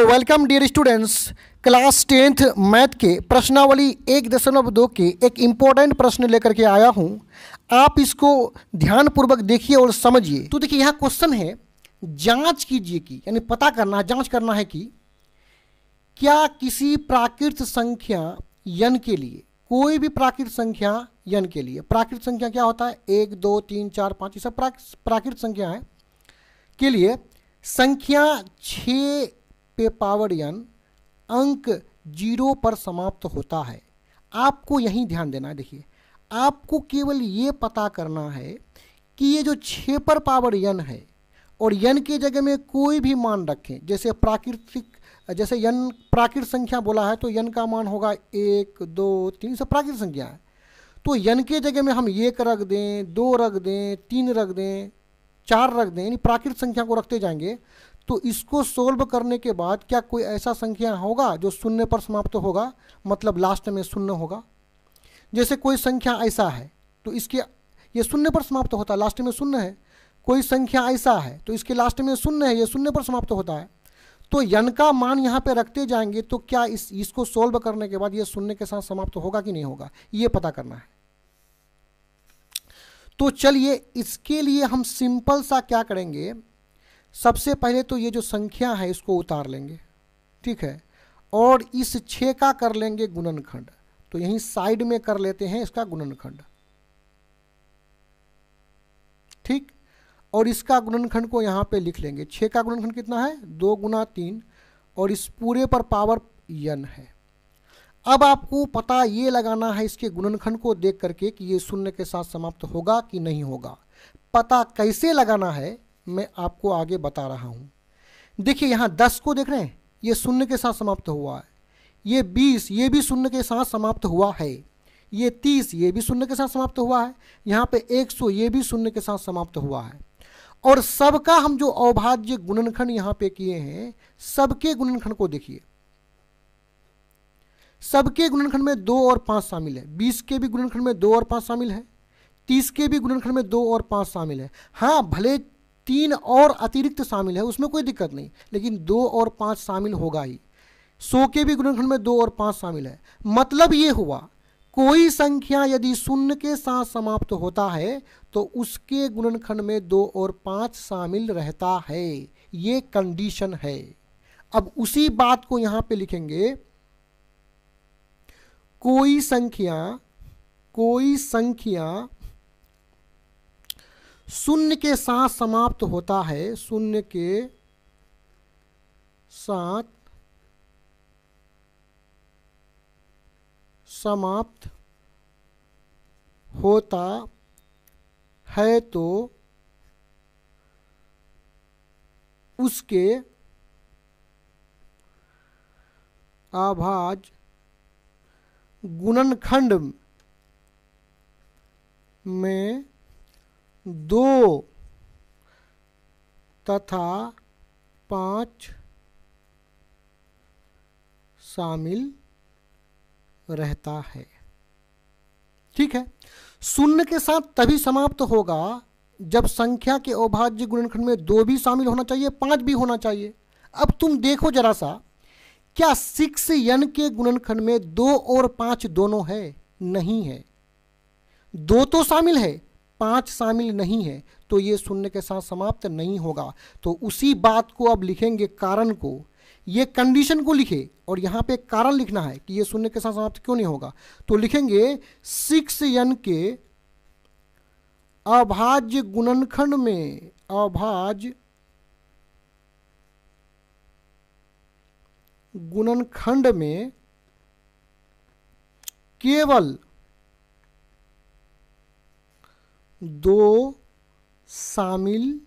Welcome dear students. Class 10th math के प्रश्नावली 1.2 के एक इम्पोर्टेंट प्रश्न लेकर के आया हूं। आप इसको ध्यानपूर्वक देखिए और समझिए। तो देखिए यहाँ क्वेश्चन है, जांच कीजिए कि यानी पता करना, जांच करना है कि क्या किसी प्राकृत संख्या n के लिए, कोई भी प्राकृत संख्या n के लिए, प्राकृत संख्या क्या होता है 1 2 3 4 5 ये सब प्राकृत संख्या है के लिए संख्या 6 पे पावर n अंक 0 पर समाप्त होता है। आपको यहीं ध्यान देना है। देखिए आपको केवल ये पता करना है कि ये जो 6 पर पावर n है और n के जगह में कोई भी मान रखें, जैसे जैसे n प्राकृत संख्या बोला है तो n का मान होगा 1 2 3 सब प्राकृत संख्या है। तो n के जगह में हम 1 रख दें, 2 रख दें, 3 रख दें, 4 रख दें, यानी प्राकृत संख्या को रखते जाएंगे तो इसको सोल्व करने के बाद क्या कोई ऐसा संख्या होगा जो शून्य पर समाप्त होगा, मतलब लास्ट में शून्य होगा। जैसे कोई संख्या ऐसा है तो इसके ये शून्य पर समाप्त होता है, लास्ट में शून्य है। कोई संख्या ऐसा है तो इसके लास्ट में शून्य है, ये शून्य पर समाप्त होता है। तो n का मान यहाँ पे रखते जाएंगे तो क्या इसको सोल्व करने के बाद ये शून्य के साथ समाप्त होगा कि नहीं होगा, ये पता करना है। तो चलिए इसके लिए हम सिंपल सा क्या करेंगे, सबसे पहले तो ये जो संख्या है इसको उतार लेंगे, ठीक है, और इस 6 का कर लेंगे गुणनखंड। तो यहीं साइड में कर लेते हैं इसका गुणनखंड, ठीक, और इसका गुणनखंड को यहाँ पे लिख लेंगे। 6 का गुणनखंड कितना है 2 गुना 3 और इस पूरे पर पावर n है। अब आपको पता ये लगाना है इसके गुणनखंड को देख करके कि ये शून्य के साथ समाप्त होगा कि नहीं होगा। पता कैसे लगाना है मैं आपको आगे बता रहा हूँ। देखिए यहाँ 10 को देख रहे हैं, ये शून्य के साथ समाप्त हुआ है। ये 20 ये भी शून्य के साथ समाप्त हुआ है। ये 30 ये भी शून्य के साथ समाप्त हुआ है। यहाँ पे 100 ये भी शून्य के साथ समाप्त हुआ है। और सबका हम जो अविभाज्य गुणनखंड यहाँ पे किए हैं, सबके गुणनखंड को देखिए। सबके गुणनखंड में 2 और 5 शामिल है। 20 के भी गुणनखंड में 2 और 5 शामिल है। 30 के भी गुणनखंड में 2 और 5 शामिल है। हाँ भले 3 और अतिरिक्त शामिल है, उसमें कोई दिक्कत नहीं, लेकिन 2 और 5 शामिल होगा ही। 100 के भी गुणनखंड में 2 और 5 शामिल है। मतलब ये हुआ कोई संख्या यदि शून्य के साथ समाप्त होता है तो उसके गुणनखंड में 2 और 5 शामिल रहता है। ये कंडीशन है। अब उसी बात को यहां पे लिखेंगे, कोई संख्या शून्य के साथ समाप्त होता है, शून्य के साथ समाप्त होता है तो उसके अभाज्य गुणनखंड में 2 तथा 5 शामिल रहता है। ठीक है, शून्य के साथ तभी समाप्त होगा जब संख्या के अविभाज्य गुणनखंड में 2 भी शामिल होना चाहिए, 5 भी होना चाहिए। अब तुम देखो जरा सा, क्या 6n के गुणनखंड में 2 और 5 दोनों है? नहीं है। 2 तो शामिल है, 5 शामिल नहीं है, तो ये शून्य के साथ समाप्त नहीं होगा। तो उसी बात को अब लिखेंगे, कारण को, ये कंडीशन को लिखे और यहाँ पे कारण लिखना है कि ये शून्य के साथ समाप्त क्यों नहीं होगा। तो लिखेंगे 6n के अभाज्य गुणनखंड में, अभाज्य गुणनखंड में केवल 2 शामिल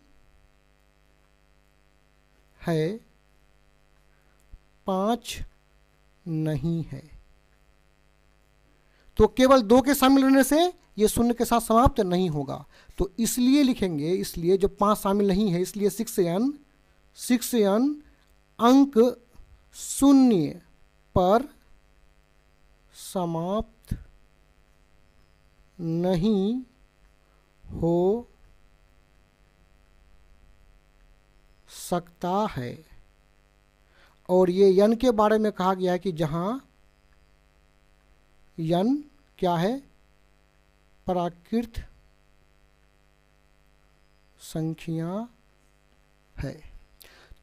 है, 5 नहीं है। तो केवल 2 के शामिल रहने से ये शून्य के साथ समाप्त नहीं होगा। तो इसलिए लिखेंगे, इसलिए जो 5 शामिल नहीं है इसलिए 6n अंक शून्य पर समाप्त नहीं हो सकता है और ये यन के बारे में कहा गया है कि जहां यन क्या है, प्राकृत संख्या है।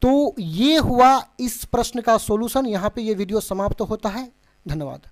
तो ये हुआ इस प्रश्न का सॉल्यूशन। यहाँ पे ये वीडियो समाप्त होता है। धन्यवाद।